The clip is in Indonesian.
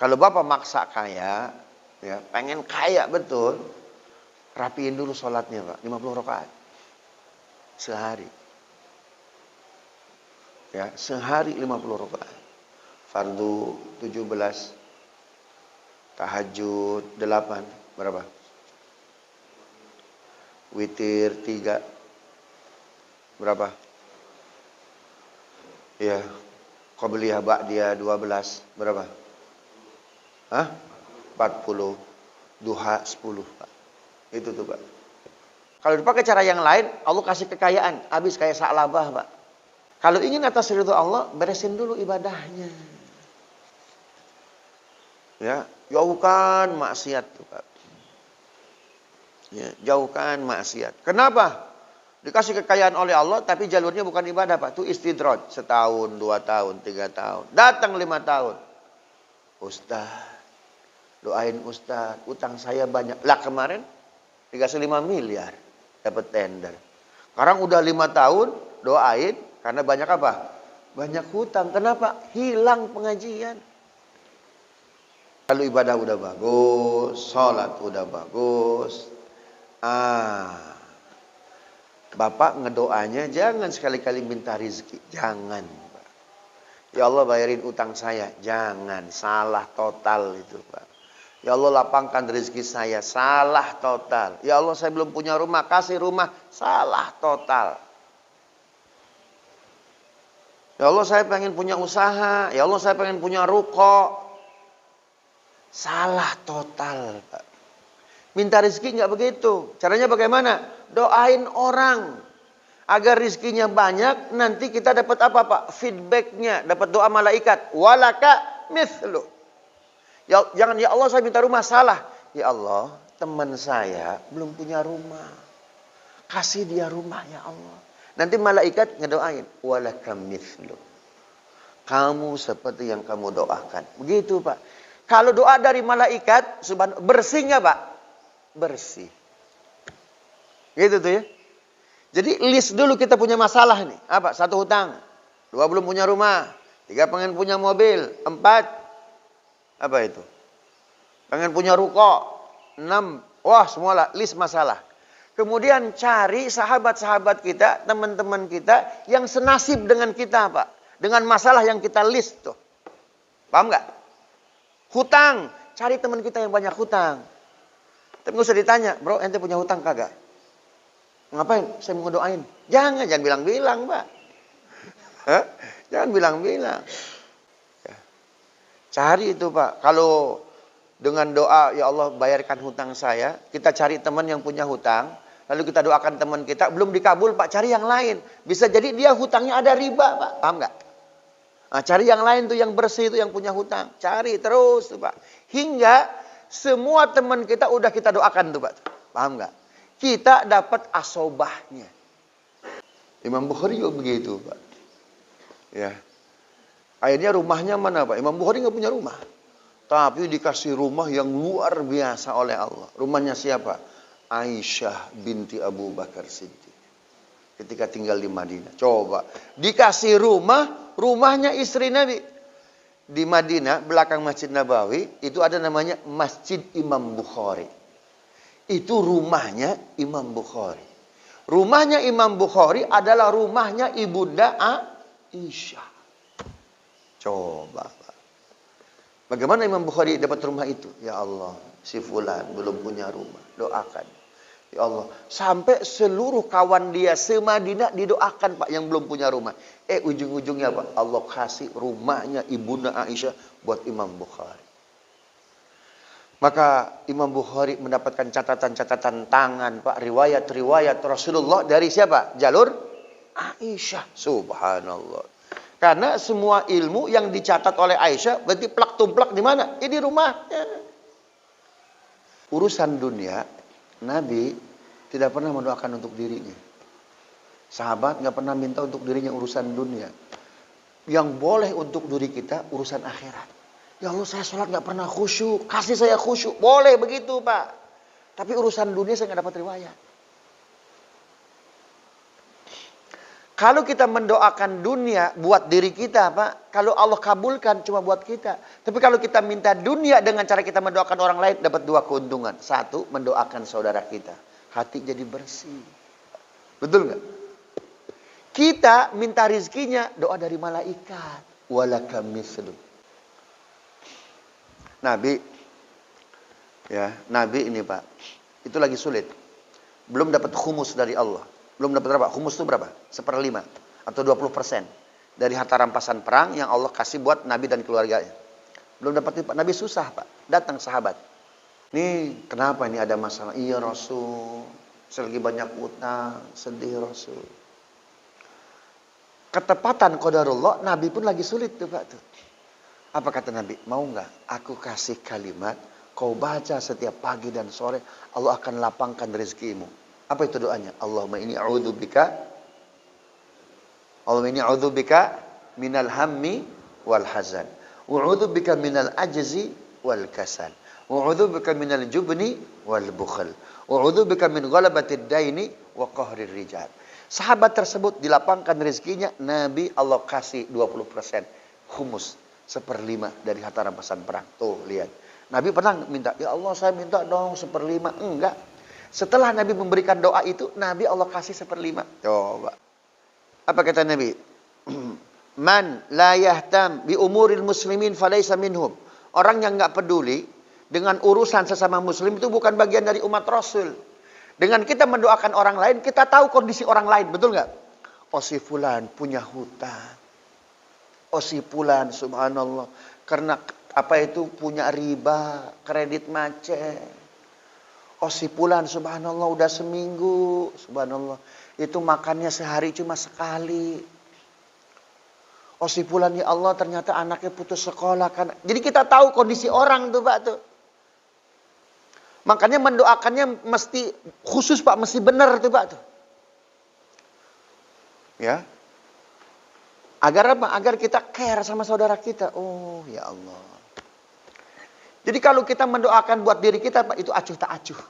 Kalau bapak maksa kaya, ya pengen kaya betul, rapiin dulu sholatnya pak, 50 rakaat sehari. Ya, sehari 50 rakaat. Fardu 17, tahajud 8, berapa? Witir 3, berapa? Ya, qabliyah ba'diyah 12, berapa? Hah? 40, duha 10, Pak. Itu tuh, Pak. Kalau dipakai cara yang lain, Allah kasih kekayaan, habis kayak Sa'labah, Pak. Kalau ingin atas ridho Allah, beresin dulu ibadahnya. Ya, jauhkan maksiat tuh, Pak. Ya, jauhkan maksiat. Kenapa? Dikasih kekayaan oleh Allah, tapi jalurnya bukan ibadah, Pak. Itu istidraj. Setahun, 2 tahun, 3 tahun. Datang 5 tahun. Ustaz, doain Ustaz, utang saya banyak. Lah kemarin dikasih 5 miliar, dapat tender. Sekarang udah 5 tahun, doain, karena banyak apa? Banyak hutang. Kenapa? Hilang pengajian. Kalau ibadah udah bagus, sholat udah bagus. Bapak ngedoanya jangan sekali-kali minta rizki. Jangan. Pak. Ya Allah bayarin utang saya. Jangan. Salah total itu Pak. Ya Allah lapangkan rezeki saya. Salah total. Ya Allah saya belum punya rumah. Kasih rumah. Salah total. Ya Allah saya pengen punya usaha. Ya Allah saya pengen punya ruko. Salah total Pak. Minta rezeki nggak begitu. Caranya bagaimana? Doain orang. Agar rizkinya banyak. Nanti kita dapat apa Pak? Feedbacknya. Dapat doa malaikat. Walaka mithlu. Ya, jangan ya Allah saya minta rumah. Salah. Ya Allah teman saya belum punya rumah. Kasih dia rumah ya Allah. Nanti malaikat ngedoain. Walaka mithlu. Kamu seperti yang kamu doakan. Begitu Pak. Kalau doa dari malaikat. Bersih nggak Pak? Bersih. Gitu tuh ya. Jadi list dulu kita punya masalah nih. Apa? 1 hutang. 2 belum punya rumah. 3 pengen punya mobil. 4 apa itu? Pengen punya ruko. 6. Wah semualah list masalah. Kemudian cari sahabat-sahabat kita. Teman-teman kita. Yang senasib dengan kita Pak. Dengan masalah yang kita list tuh. Paham nggak? Hutang. Cari teman kita yang banyak hutang. Tapi nggak usah ditanya, bro, ente punya hutang kagak? Ngapain? Saya mau ngedoain. Jangan bilang-bilang, Pak. Hah? Jangan bilang-bilang. Ya. Cari itu, Pak. Kalau dengan doa, ya Allah bayarkan hutang saya, kita cari teman yang punya hutang, lalu kita doakan teman kita, belum dikabul, Pak, cari yang lain. Bisa jadi dia hutangnya ada riba, Pak. Paham nggak? Nah, cari yang lain tuh, yang bersih itu, yang punya hutang. Cari terus, tuh, Pak. Hingga semua teman kita udah kita doakan tuh Pak. Paham nggak? Kita dapat asobahnya. Imam Bukhari juga begitu Pak. Ya. Akhirnya rumahnya mana Pak? Imam Bukhari nggak punya rumah. Tapi dikasih rumah yang luar biasa oleh Allah. Rumahnya siapa? Aisyah binti Abu Bakar Siddiq. Ketika tinggal di Madinah. Coba. Dikasih rumahnya istri Nabi. Di Madinah, belakang Masjid Nabawi, itu ada namanya Masjid Imam Bukhari. Itu rumahnya Imam Bukhari. Rumahnya Imam Bukhari adalah rumahnya Ibunda Aisyah. Coba, Pak. Bagaimana Imam Bukhari dapat rumah itu? Ya Allah, si fulan belum punya rumah. Doakan. Ya Allah, sampai seluruh kawan dia se-Madinah didoakan Pak yang belum punya rumah. Ujung-ujungnya Pak, Allah kasih rumahnya Ibunda Aisyah buat Imam Bukhari. Maka Imam Bukhari mendapatkan catatan-catatan tangan Pak, riwayat-riwayat Rasulullah dari siapa? Jalur Aisyah. Subhanallah. Karena semua ilmu yang dicatat oleh Aisyah berarti plak-tumplak di mana? Di rumahnya. Urusan dunia Nabi tidak pernah mendoakan untuk dirinya. Sahabat nggak pernah minta untuk dirinya urusan dunia. Yang boleh untuk diri kita urusan akhirat. Ya Allah saya sholat nggak pernah khusyuk. Kasih saya khusyuk. Boleh begitu Pak. Tapi urusan dunia saya nggak dapat riwayat. Kalau kita mendoakan dunia buat diri kita, Pak, kalau Allah kabulkan cuma buat kita. Tapi kalau kita minta dunia dengan cara kita mendoakan orang lain, dapat dua keuntungan. Satu, mendoakan saudara kita. Hati jadi bersih. Betul nggak? Kita minta rizkinya, doa dari malaikat. Walaka mislu. Nabi ini, Pak, itu lagi sulit. Belum dapat khumus dari Allah. Belum dapat berapa? Khumus itu berapa? 1/5 atau 20% dari harta rampasan perang yang Allah kasih buat Nabi dan keluarganya. Belum dapat, Pak. Nabi susah, Pak. Datang sahabat. Ini kenapa ini ada masalah? Iya Rasul, saya lagi banyak utang, sedih Rasul. Ketepatan qadarullah, Nabi pun lagi sulit tuh, Pak. Apa kata Nabi? Mau nggak aku kasih kalimat, kau baca setiap pagi dan sore, Allah akan lapangkan rezekimu. Apa itu doanya? Allahumma inni a'udzubika minal hammi wal hazan. Wa'udzubika minal ajzi wal kasal. Wa'udzubika minal jubni wal bukhl. Wa'udzubika min ghalabatid daini wa qahrir rijal. Sahabat tersebut dilapangkan rezekinya, Nabi Allah kasih 20% khumus, 1/5 dari harta rampasan perang. Tuh, lihat. Nabi pernah minta, ya Allah saya minta dong 1/5. Enggak. Setelah Nabi memberikan doa itu, Nabi Allah kasih 1/5. Coba. Apa kata Nabi? Man la yahtam bi umuril muslimin falaysa minhum. Orang yang enggak peduli dengan urusan sesama muslim itu bukan bagian dari umat Rasul. Dengan kita mendoakan orang lain, kita tahu kondisi orang lain, betul enggak? Oh si fulan punya hutang. Oh si fulan subhanallah karena apa itu punya riba, kredit macet. Oh si fulan subhanallah udah seminggu, subhanallah. Itu makannya sehari cuma sekali. Oh si fulan ya Allah ternyata anaknya putus sekolah kan. Jadi kita tahu kondisi orang tuh, Pak tuh. Makanya mendoakannya mesti khusus, Pak, mesti benar tuh, Pak tuh. Ya. Agar apa? Agar kita care sama saudara kita. Oh ya Allah. Jadi kalau kita mendoakan buat diri kita, Pak, itu acuh tak acuh.